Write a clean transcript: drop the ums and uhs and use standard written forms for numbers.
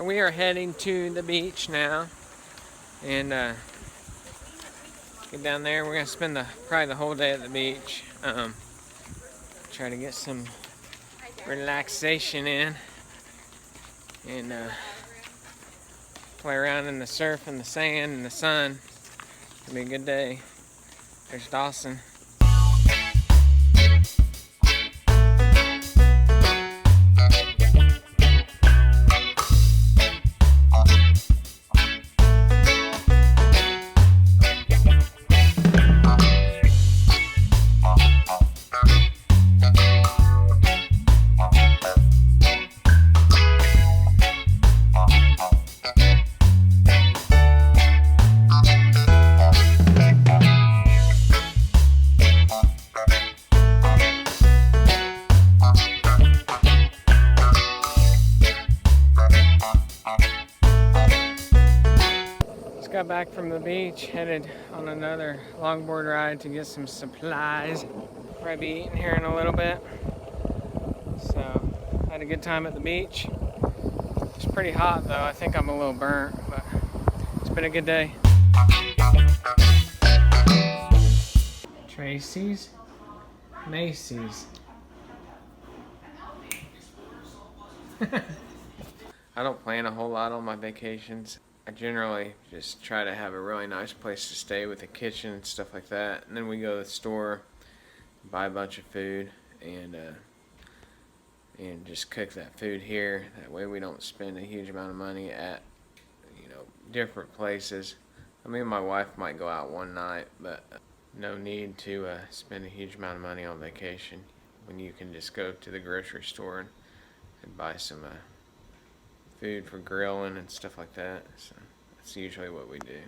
we are heading to the beach now, and get down there. We're gonna spend probably the whole day at the beach. Try to get some relaxation in, and play around in the surf and the sand and the sun. It'll be a good day. There's Dawson. Got back from the beach, headed on another longboard ride to get some supplies. Probably be eating here in a little bit. So, had a good time at the beach. It's pretty hot though. I think I'm a little burnt, but it's been a good day. Tracy's, Macy's. I don't plan a whole lot on my vacations. I generally just try to have a really nice place to stay with a kitchen and stuff like that, and then we go to the store, buy a bunch of food, and just cook that food here. That way we don't spend a huge amount of money at, different places. I mean, my wife might go out one night, but no need to spend a huge amount of money on vacation when you can just go to the grocery store and buy some food for grilling and stuff like that. So that's usually what we do.